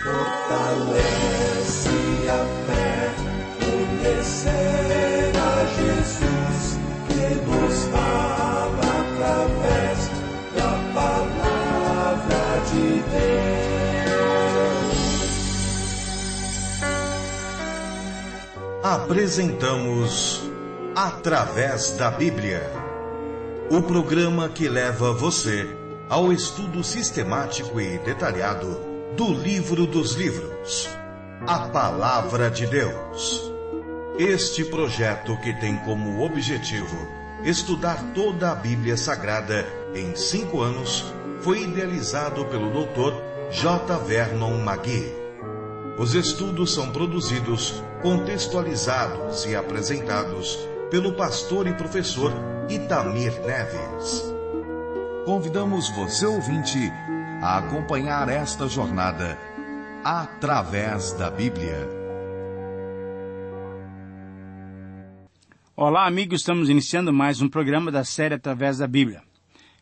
Fortalece a fé, conhecer a Jesus, que nos fala através da palavra de Deus. Apresentamos Através da Bíblia, o programa que leva você ao estudo sistemático e detalhado do livro dos livros, a Palavra de Deus. Este projeto, que tem como objetivo estudar toda a Bíblia Sagrada em 5 anos, foi idealizado pelo Dr. J. Vernon McGee. Os estudos são produzidos, contextualizados e apresentados pelo pastor e professor Itamir Neves. Convidamos você, ouvinte, a acompanhar esta jornada através da Bíblia. Olá, amigos, estamos iniciando mais um programa da série Através da Bíblia.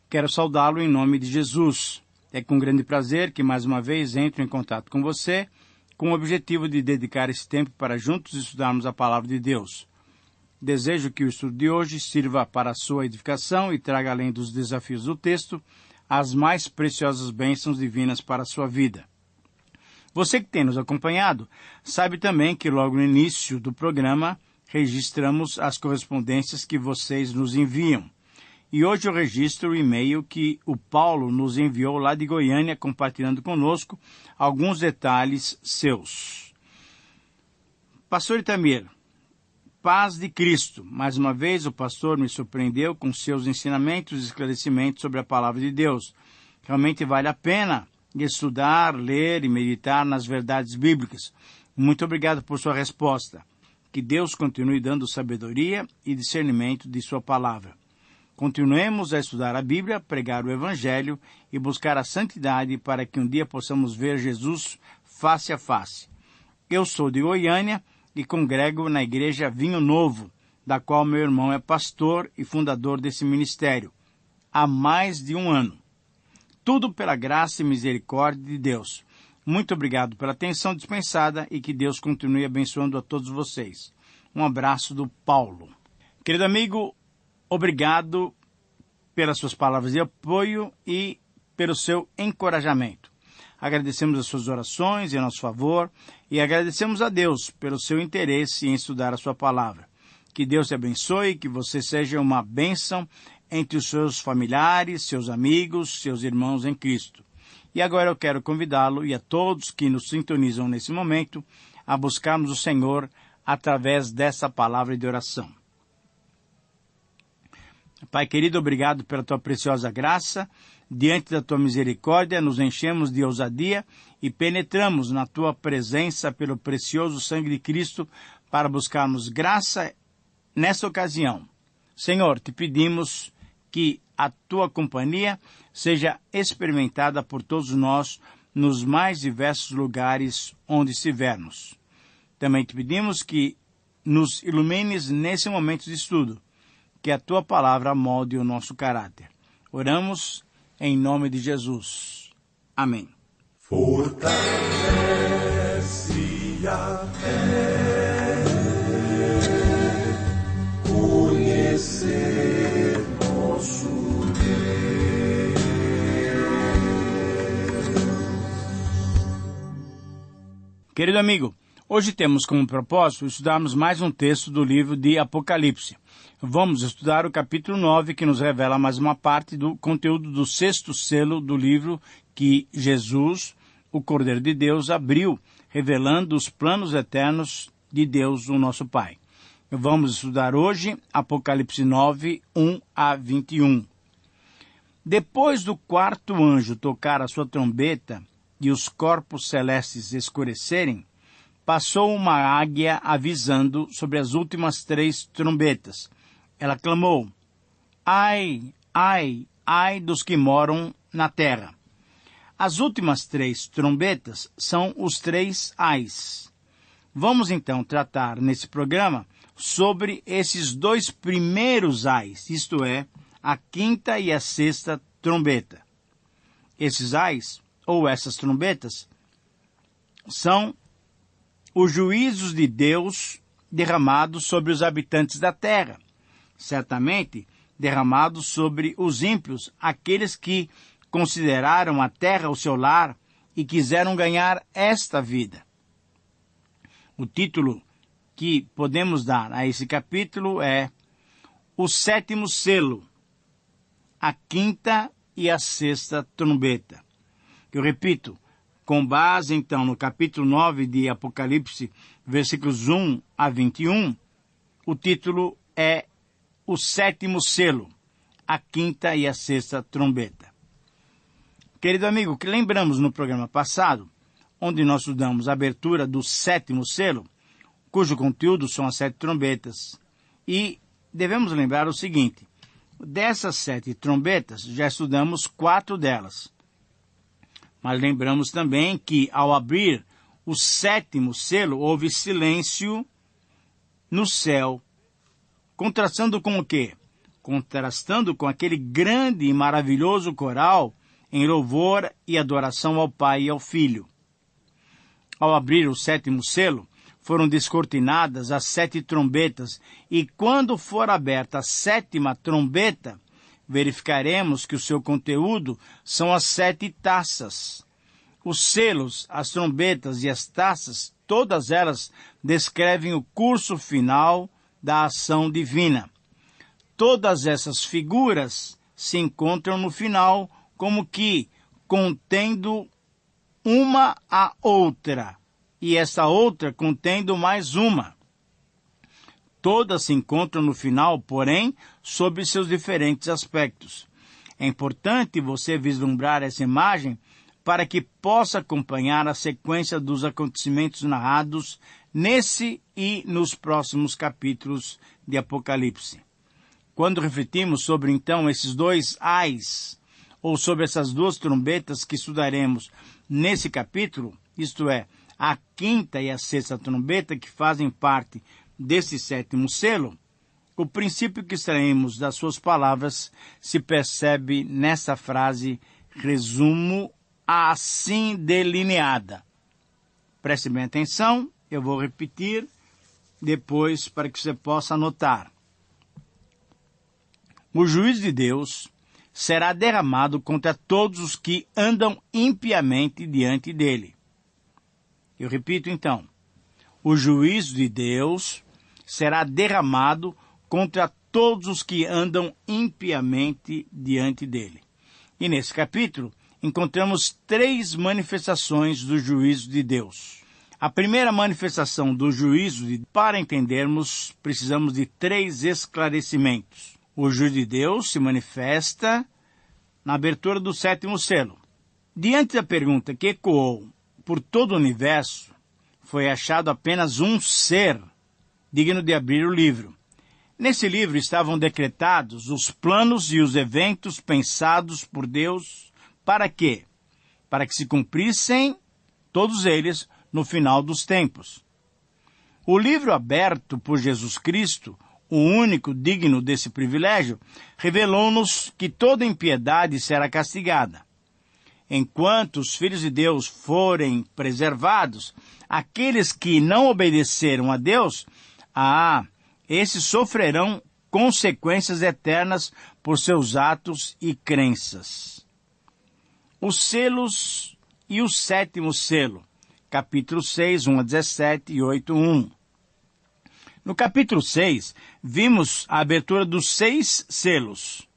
Quero saudá-lo em nome de Jesus. É com grande prazer que mais uma vez entro em contato com você, com o objetivo de dedicar esse tempo para juntos estudarmos a Palavra de Deus. Desejo que o estudo de hoje sirva para a sua edificação e traga, além dos desafios do texto, as mais preciosas bênçãos divinas para a sua vida. Você que tem nos acompanhado, sabe também que logo no início do programa registramos as correspondências que vocês nos enviam. E hoje eu registro o e-mail que o Paulo nos enviou lá de Goiânia, compartilhando conosco alguns detalhes seus. Pastor Itamir, paz de Cristo. Mais uma vez o pastor me surpreendeu com seus ensinamentos e esclarecimentos sobre a Palavra de Deus. Realmente vale a pena estudar, ler e meditar nas verdades bíblicas. Muito obrigado por sua resposta. Que Deus continue dando sabedoria e discernimento de sua palavra. Continuemos a estudar a Bíblia, pregar o Evangelho e buscar a santidade para que um dia possamos ver Jesus face a face. Eu sou de Goiânia e congrego na Igreja Vinho Novo, da qual meu irmão é pastor e fundador desse ministério, há mais de 1 ano. Tudo pela graça e misericórdia de Deus. Muito obrigado pela atenção dispensada e que Deus continue abençoando a todos vocês. Um abraço do Paulo. Querido amigo, obrigado pelas suas palavras de apoio e pelo seu encorajamento. Agradecemos as suas orações em nosso favor e agradecemos a Deus pelo seu interesse em estudar a sua palavra. Que Deus te abençoe e que você seja uma bênção entre os seus familiares, seus amigos, seus irmãos em Cristo. E agora eu quero convidá-lo e a todos que nos sintonizam nesse momento a buscarmos o Senhor através dessa palavra de oração. Pai querido, obrigado pela tua preciosa graça. Diante da tua misericórdia, nos enchemos de ousadia e penetramos na tua presença pelo precioso sangue de Cristo para buscarmos graça nessa ocasião. Senhor, te pedimos que a tua companhia seja experimentada por todos nós nos mais diversos lugares onde estivermos. Também te pedimos que nos ilumines nesse momento de estudo, que a tua palavra molde o nosso caráter. Oramos em nome de Jesus. Amém. Fortalece a fé, conhecer nosso Deus. Querido amigo, hoje temos como propósito estudarmos mais um texto do livro de Apocalipse. Vamos estudar o capítulo 9, que nos revela mais uma parte do conteúdo do 6º selo do livro que Jesus, o Cordeiro de Deus, abriu, revelando os planos eternos de Deus, o nosso Pai. Vamos estudar hoje Apocalipse 9, 1 a 21. Depois do 4º anjo tocar a sua trombeta e os corpos celestes escurecerem, passou uma águia avisando sobre as últimas 3 trombetas. Ela clamou: ai, ai, ai dos que moram na terra. As últimas 3 trombetas são os 3 ais. Vamos então tratar nesse programa sobre esses 2 primeiros ais, isto é, a 5ª e a 6ª trombeta. Esses ais, ou essas trombetas, são os juízos de Deus derramados sobre os habitantes da terra, certamente derramados sobre os ímpios, aqueles que consideraram a terra o seu lar e quiseram ganhar esta vida. O título que podemos dar a esse capítulo é O Sétimo Selo, a Quinta e a Sexta Trombeta. Eu repito, com base então no capítulo 9 de Apocalipse, versículos 1 a 21, o título é O Sétimo Selo, a Quinta e a Sexta Trombeta. Querido amigo, que lembramos no programa passado, onde nós estudamos a abertura do sétimo selo, cujo conteúdo são as 7 trombetas. E devemos lembrar o seguinte, dessas 7 trombetas, já estudamos 4 delas. Mas lembramos também que, ao abrir o sétimo selo, houve silêncio no céu, contrastando com o quê? Contrastando com aquele grande e maravilhoso coral em louvor e adoração ao Pai e ao Filho. Ao abrir o sétimo selo, foram descortinadas as 7 trombetas, e quando for aberta a 7ª trombeta, verificaremos que o seu conteúdo são as 7 taças. Os selos, as trombetas e as taças, todas elas descrevem o curso final da ação divina. Todas essas figuras se encontram no final como que contendo uma a outra, e essa outra contendo mais uma. Todas se encontram no final, porém, sob seus diferentes aspectos. É importante você vislumbrar essa imagem para que possa acompanhar a sequência dos acontecimentos narrados nesse e nos próximos capítulos de Apocalipse. Quando refletimos sobre, então, esses 2 ais, ou sobre essas 2 trombetas que estudaremos nesse capítulo, isto é, a 5ª e a 6ª trombeta, que fazem parte desse 7º selo, o princípio que extraímos das suas palavras se percebe nessa frase, resumo, assim delineada. Preste bem atenção, eu vou repetir depois para que você possa anotar. O juízo de Deus será derramado contra todos os que andam impiamente diante dele. Eu repito então, o juízo de Deus será derramado contra todos os que andam impiamente diante dele. E nesse capítulo, encontramos 3 manifestações do juízo de Deus. A primeira manifestação do juízo, para entendermos, precisamos de 3 esclarecimentos. O juízo de Deus se manifesta na abertura do 7º selo. Diante da pergunta que ecoou por todo o universo, foi achado apenas um ser digno de abrir o livro. Nesse livro estavam decretados os planos e os eventos pensados por Deus. Para quê? Para que se cumprissem todos eles no final dos tempos. O livro aberto por Jesus Cristo, o único digno desse privilégio, revelou-nos que toda impiedade será castigada. Enquanto os filhos de Deus forem preservados, aqueles que não obedeceram a Deus, esses sofrerão consequências eternas por seus atos e crenças. Os selos e o 7º selo, capítulo 6, 1 a 17 e 8, 1. No capítulo 6, vimos a abertura dos 6 selos.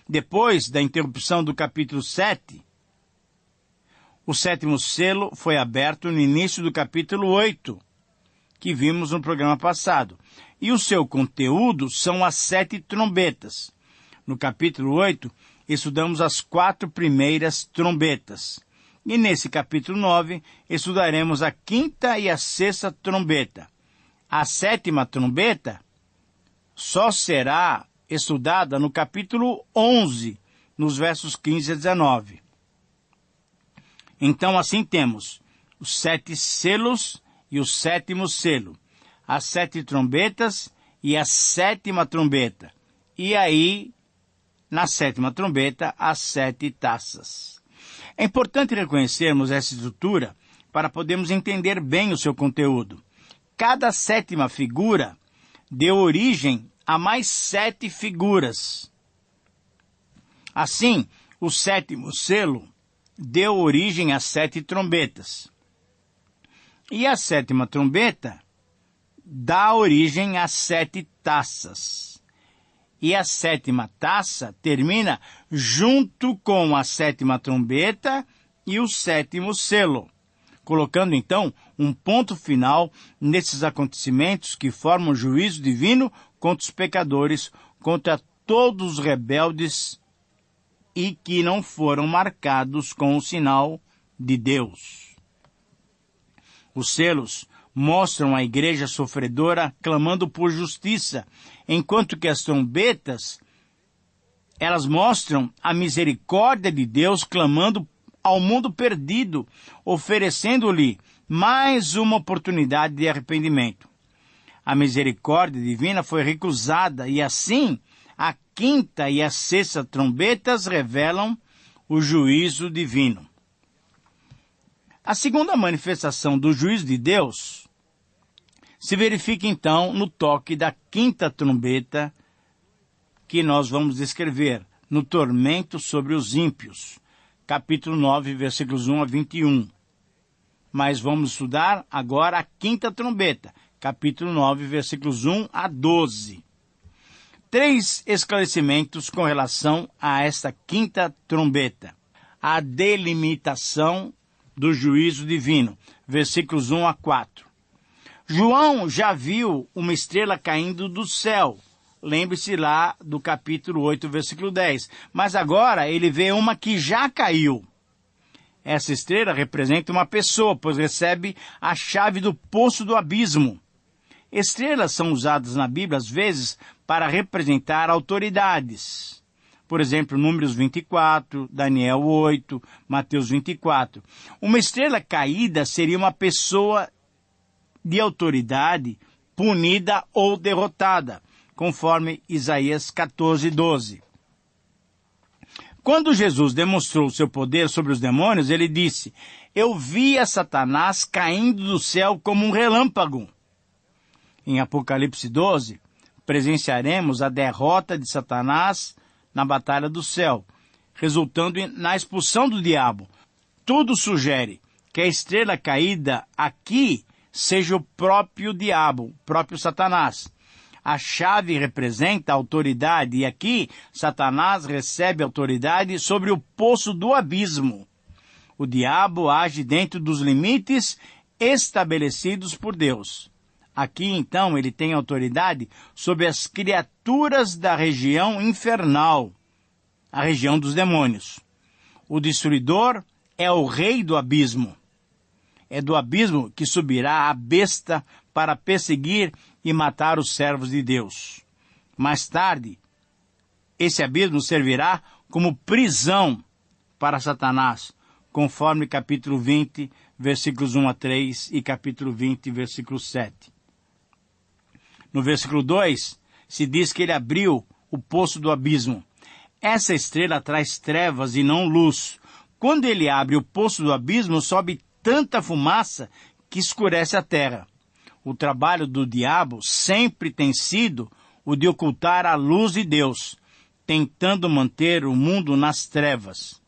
Depois da interrupção do capítulo 7, o 7º selo foi aberto no início do capítulo 8, que vimos no programa passado. E o seu conteúdo são as 7 trombetas. No capítulo 8, estudamos as 4 primeiras trombetas. E nesse capítulo 9, estudaremos a 5ª e a 6ª trombeta. A 7ª trombeta só será estudada no capítulo 11, nos versos 15 a 19. Então, assim temos os 7 selos e o 7º selo, as 7 trombetas e a 7ª trombeta. E aí, na 7ª trombeta, as 7 taças. É importante reconhecermos essa estrutura para podermos entender bem o seu conteúdo. Cada sétima figura deu origem a mais 7 figuras. Assim, o sétimo selo deu origem a 7 trombetas. E a sétima trombeta dá origem a 7 taças. E a sétima taça termina junto com a sétima trombeta e o sétimo selo, colocando então um ponto final nesses acontecimentos que formam o juízo divino contra os pecadores, contra todos os rebeldes e que não foram marcados com o sinal de Deus. Os selos mostram a igreja sofredora clamando por justiça, enquanto que as trombetas, elas mostram a misericórdia de Deus clamando ao mundo perdido, oferecendo-lhe mais uma oportunidade de arrependimento. A misericórdia divina foi recusada e assim a quinta e a sexta trombetas revelam o juízo divino. A segunda manifestação do juízo de Deus se verifica então no toque da quinta trombeta, que nós vamos descrever no tormento sobre os ímpios, capítulo 9, versículos 1 a 21. Mas vamos estudar agora a quinta trombeta, capítulo 9, versículos 1 a 12. 3 esclarecimentos com relação a esta quinta trombeta. A delimitação do juízo divino, versículos 1 a 4. João já viu uma estrela caindo do céu. Lembre-se lá do capítulo 8, versículo 10. Mas agora ele vê uma que já caiu. Essa estrela representa uma pessoa, pois recebe a chave do poço do abismo. Estrelas são usadas na Bíblia, às vezes, para representar autoridades. Por exemplo, Números 24, Daniel 8, Mateus 24. Uma estrela caída seria uma pessoa de autoridade punida ou derrotada, conforme Isaías 14, 12. Quando Jesus demonstrou seu poder sobre os demônios, ele disse: eu via Satanás caindo do céu como um relâmpago. Em Apocalipse 12, presenciaremos a derrota de Satanás na batalha do céu, resultando na expulsão do diabo. Tudo sugere que a estrela caída aqui seja o próprio diabo, o próprio Satanás. A chave representa a autoridade e aqui Satanás recebe autoridade sobre o poço do abismo. O diabo age dentro dos limites estabelecidos por Deus. Aqui, então, ele tem autoridade sobre as criaturas da região infernal, a região dos demônios. O destruidor é o rei do abismo. É do abismo que subirá a besta para perseguir e matar os servos de Deus. Mais tarde, esse abismo servirá como prisão para Satanás, conforme capítulo 20, versículos 1 a 3 e capítulo 20, versículo 7. No versículo 2, se diz que ele abriu o poço do abismo. Essa estrela traz trevas e não luz. Quando ele abre o poço do abismo, sobe tanta fumaça que escurece a terra. O trabalho do diabo sempre tem sido o de ocultar a luz de Deus, tentando manter o mundo nas trevas.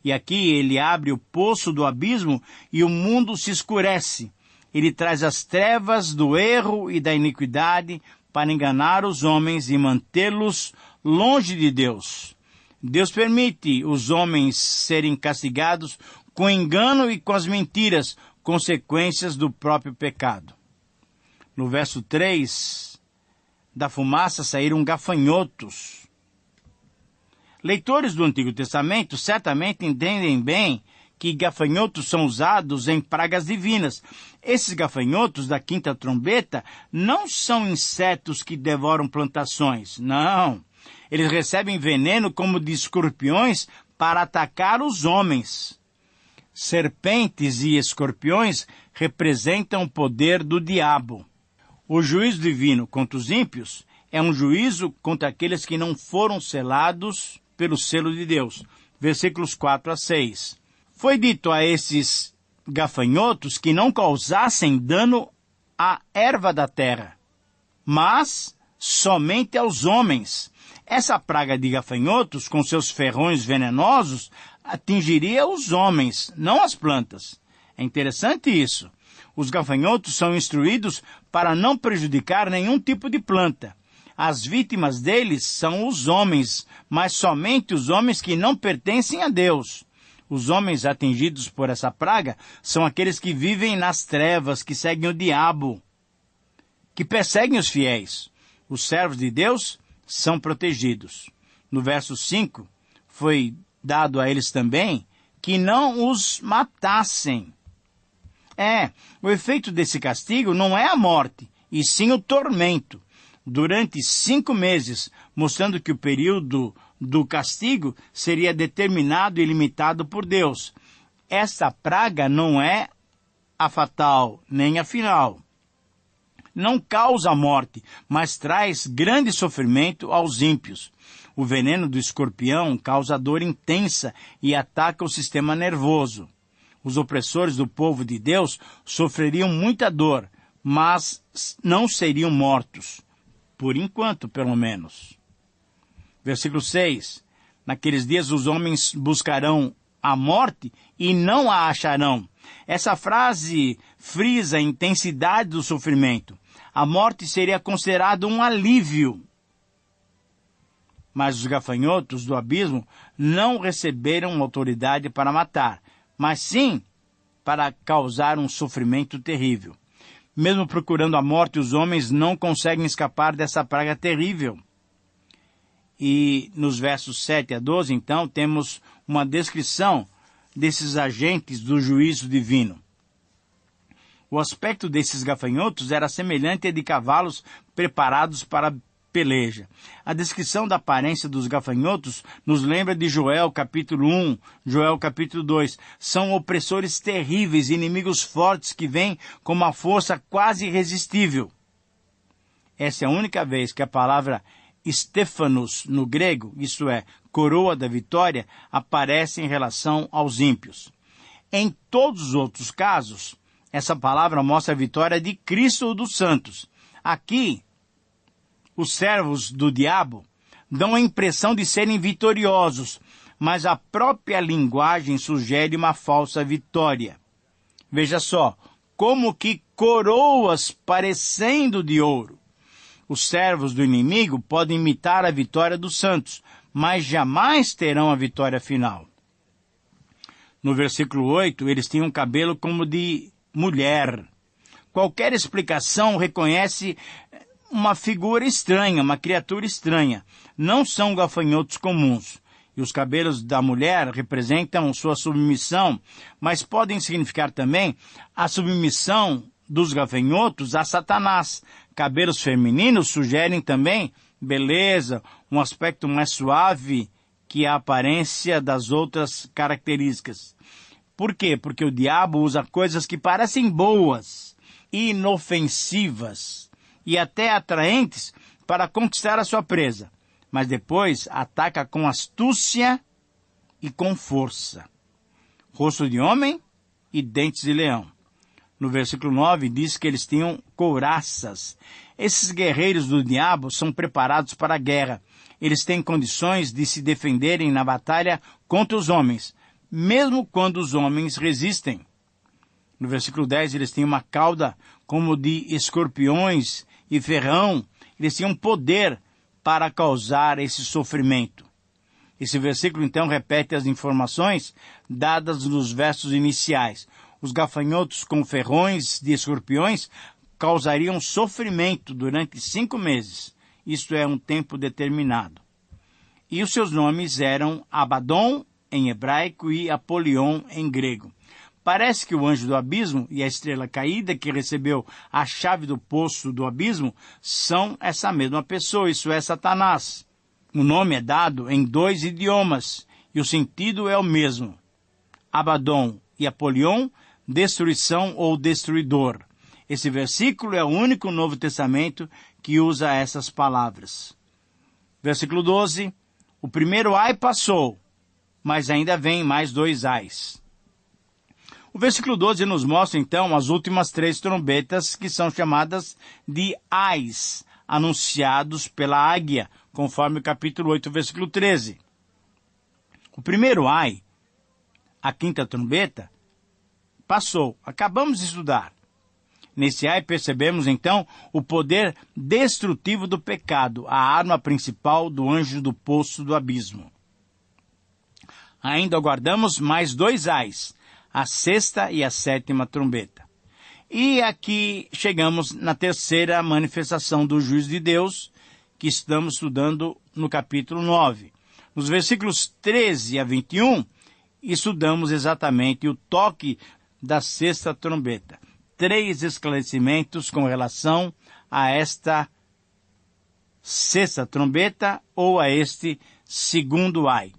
E aqui ele abre o poço do abismo e o mundo se escurece. Ele traz as trevas do erro e da iniquidade para enganar os homens e mantê-los longe de Deus. Deus permite os homens serem castigados com engano e com as mentiras, consequências do próprio pecado. No verso 3, da fumaça saíram gafanhotos. Leitores do Antigo Testamento certamente entendem bem que gafanhotos são usados em pragas divinas. Esses gafanhotos da quinta trombeta não são insetos que devoram plantações, não. Eles recebem veneno como de escorpiões para atacar os homens. Serpentes e escorpiões representam o poder do diabo. O juízo divino contra os ímpios é um juízo contra aqueles que não foram selados pelo selo de Deus. Versículos 4 a 6. Foi dito a esses gafanhotos que não causassem dano à erva da terra, mas somente aos homens. Essa praga de gafanhotos, com seus ferrões venenosos, atingiria os homens, não as plantas. É interessante isso. Os gafanhotos são instruídos para não prejudicar nenhum tipo de planta. As vítimas deles são os homens, mas somente os homens que não pertencem a Deus. Os homens atingidos por essa praga são aqueles que vivem nas trevas, que seguem o diabo, que perseguem os fiéis. Os servos de Deus são protegidos. No verso 5, foi dado a eles também que não os matassem. O efeito desse castigo não é a morte, e sim o tormento, durante 5 meses, mostrando que o período do castigo seria determinado e limitado por Deus. Esta praga não é a fatal, nem a final. Não causa morte, mas traz grande sofrimento aos ímpios. O veneno do escorpião causa dor intensa e ataca o sistema nervoso. Os opressores do povo de Deus sofreriam muita dor, mas não seriam mortos. Por enquanto, pelo menos. Versículo 6. Naqueles dias os homens buscarão a morte e não a acharão. Essa frase frisa a intensidade do sofrimento. A morte seria considerada um alívio. Mas os gafanhotos do abismo não receberam autoridade para matar, mas sim para causar um sofrimento terrível. Mesmo procurando a morte, os homens não conseguem escapar dessa praga terrível. E nos versos 7 a 12, então, temos uma descrição desses agentes do juízo divino. O aspecto desses gafanhotos era semelhante a de cavalos preparados para a peleja. A descrição da aparência dos gafanhotos nos lembra de Joel capítulo 1, Joel capítulo 2. São opressores terríveis, inimigos fortes que vêm com uma força quase irresistível. Essa é a única vez que a palavra Stephanos no grego, isto é, coroa da vitória, aparece em relação aos ímpios. Em todos os outros casos, essa palavra mostra a vitória de Cristo ou dos santos. Aqui, os servos do diabo dão a impressão de serem vitoriosos, mas a própria linguagem sugere uma falsa vitória. Veja só, como que coroas parecendo de ouro. Os servos do inimigo podem imitar a vitória dos santos, mas jamais terão a vitória final. No versículo 8, eles tinham um cabelo como de mulher. Qualquer explicação reconhece uma figura estranha, uma criatura estranha. Não são gafanhotos comuns. E os cabelos da mulher representam sua submissão, mas podem significar também a submissão dos gafanhotos a Satanás. Cabelos femininos sugerem também beleza, um aspecto mais suave que a aparência das outras características. Por quê? Porque o diabo usa coisas que parecem boas, inofensivas e até atraentes para conquistar a sua presa, mas depois ataca com astúcia e com força. Rosto de homem e dentes de leão. No versículo 9 diz que eles tinham couraças. Esses guerreiros do diabo são preparados para a guerra. Eles têm condições de se defenderem na batalha contra os homens, mesmo quando os homens resistem. No versículo 10 eles têm uma cauda como de escorpiões e ferrão. Eles tinham poder para causar esse sofrimento. Esse versículo então repete as informações dadas nos versos iniciais. Os gafanhotos com ferrões de escorpiões causariam sofrimento durante 5 meses. Isto é um tempo determinado. E os seus nomes eram Abaddon, em hebraico, e Apolion, em grego. Parece que o anjo do abismo e a estrela caída que recebeu a chave do poço do abismo são essa mesma pessoa, isso é Satanás. O nome é dado em 2 idiomas e o sentido é o mesmo. Abaddon e Apolion, destruição ou destruidor. Esse versículo é o único no Novo Testamento que usa essas palavras. Versículo 12. O primeiro ai passou, mas ainda vem mais 2 ais. O versículo 12 nos mostra, então, as últimas 3 trombetas, que são chamadas de ais, anunciados pela águia, conforme o capítulo 8, versículo 13. O primeiro ai, a 5ª trombeta, passou. Acabamos de estudar. Nesse ai percebemos, então, o poder destrutivo do pecado, a arma principal do anjo do poço do abismo. Ainda aguardamos mais 2 ais, a 6ª e a 7ª trombeta. E aqui chegamos na 3ª manifestação do juízo de Deus, que estamos estudando no capítulo 9. Nos versículos 13 a 21, estudamos exatamente o toque da 6ª trombeta. 3 esclarecimentos com relação a esta 6ª trombeta ou a este segundo ai.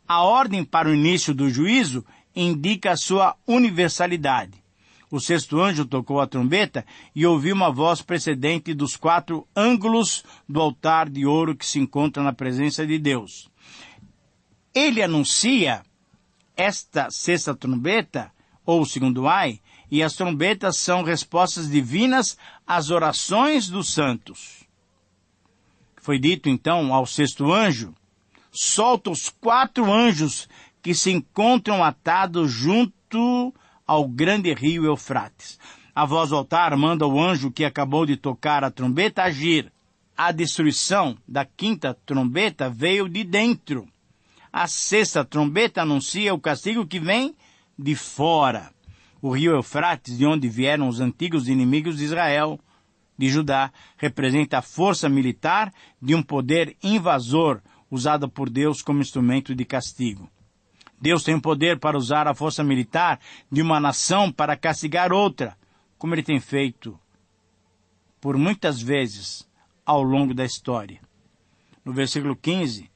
A ordem para o início do juízo indica a sua universalidade. O 6º anjo tocou a trombeta e ouviu uma voz precedente dos 4 ângulos do altar de ouro que se encontra na presença de Deus. Ele anuncia esta 6ª trombeta, ou o segundo ai, e as trombetas são respostas divinas às orações dos santos. Foi dito então ao 6º anjo: solta os 4 anjos que se encontram atados junto ao grande rio Eufrates. A voz do altar manda o anjo que acabou de tocar a trombeta agir. A destruição da 5ª trombeta veio de dentro. A 6ª trombeta anuncia o castigo que vem de fora. O rio Eufrates, de onde vieram os antigos inimigos de Israel, de Judá, representa a força militar de um poder invasor usado por Deus como instrumento de castigo. Deus tem o poder para usar a força militar de uma nação para castigar outra, como ele tem feito por muitas vezes ao longo da história. No versículo 15,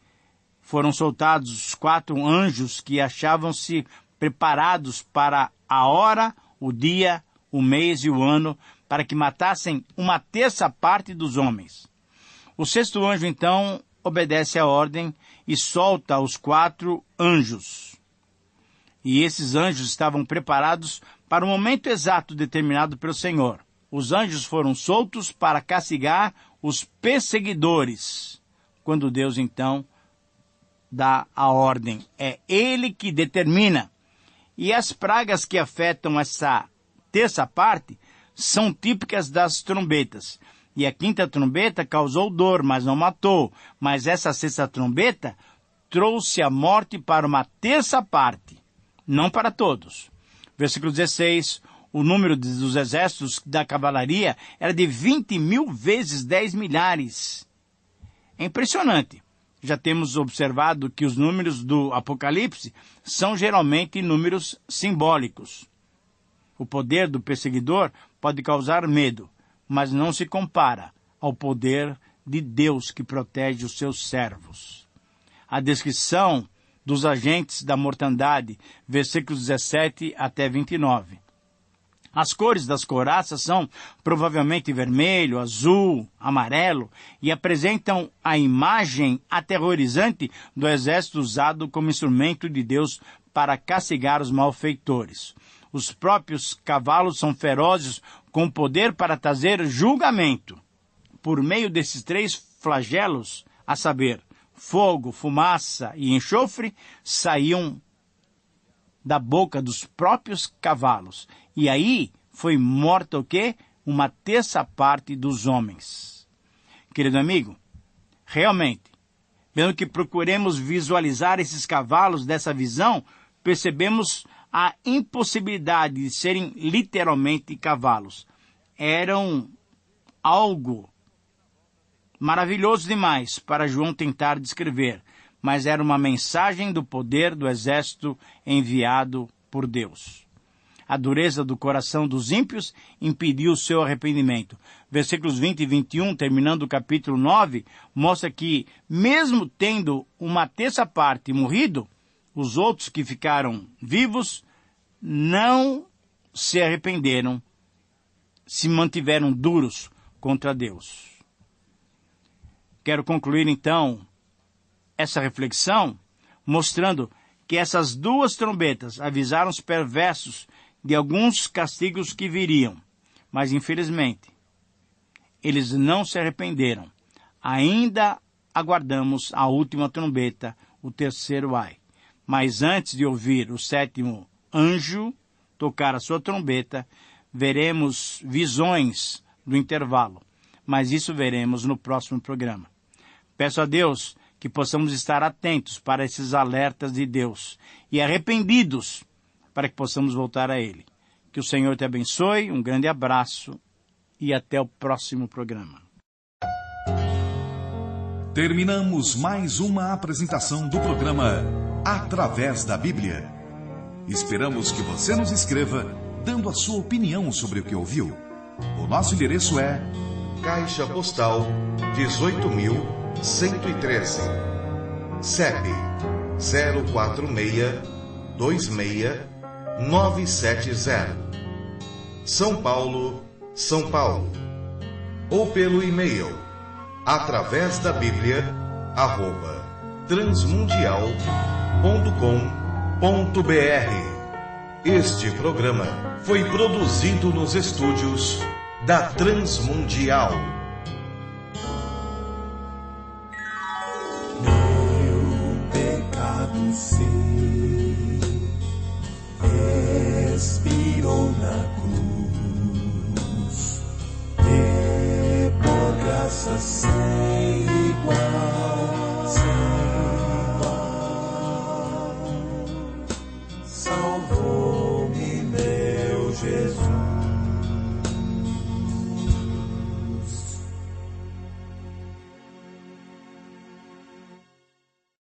foram soltados os 4 anjos que achavam-se preparados para a hora, o dia, o mês e o ano, para que matassem 1/3 parte dos homens. O 6º anjo, então, obedece à ordem e solta os 4 anjos. E esses anjos estavam preparados para o momento exato determinado pelo Senhor. Os anjos foram soltos para castigar os perseguidores, quando Deus, então, dá a ordem. É Ele que determina. E as pragas que afetam essa 3ª parte são típicas das trombetas. E a 5ª trombeta causou dor, mas não matou. Mas essa 6ª trombeta trouxe a morte para 1/3 parte, não para todos. Versículo 16, o número dos exércitos da cavalaria era de 20.000 vezes 10 milhares. É impressionante. Já temos observado que os números do Apocalipse são geralmente números simbólicos. O poder do perseguidor pode causar medo, mas não se compara ao poder de Deus que protege os seus servos. A descrição dos agentes da mortandade, versículos 17 até 29. As cores das couraças são provavelmente vermelho, azul, amarelo e apresentam a imagem aterrorizante do exército usado como instrumento de Deus para castigar os malfeitores. Os próprios cavalos são ferozes com poder para trazer julgamento. Por meio desses 3 flagelos, a saber, fogo, fumaça e enxofre, saíam da boca dos próprios cavalos. E aí foi morta o quê? 1/3 parte dos homens. Querido amigo, realmente, mesmo que procuremos visualizar esses cavalos dessa visão, percebemos a impossibilidade de serem literalmente cavalos. Eram algo maravilhoso demais para João tentar descrever, mas era uma mensagem do poder do exército enviado por Deus. A dureza do coração dos ímpios impediu o seu arrependimento. Versículos 20 e 21, terminando o capítulo 9, mostra que, mesmo tendo 1/3 parte morrido, os outros que ficaram vivos não se arrependeram, se mantiveram duros contra Deus. Quero concluir, então, essa reflexão mostrando que essas 2 trombetas avisaram os perversos de alguns castigos que viriam, mas infelizmente eles não se arrependeram. Ainda aguardamos a última trombeta, o terceiro ai. Mas antes de ouvir o sétimo anjo tocar a sua trombeta, veremos visões do intervalo. Mas isso veremos no próximo programa. Peço a Deus que possamos estar atentos para esses alertas de Deus e arrependidos para que possamos voltar a Ele. Que o Senhor te abençoe, um grande abraço e até o próximo programa. Terminamos mais uma apresentação do programa Através da Bíblia. Esperamos que você nos escreva dando a sua opinião sobre o que ouviu. O nosso endereço é Caixa Postal 18.113, CEP 04626-970, São Paulo, São Paulo. Ou pelo e-mail através da Bíblia @transmundial.com.br. Este programa foi produzido nos estúdios da Transmundial. Meu pecado sei.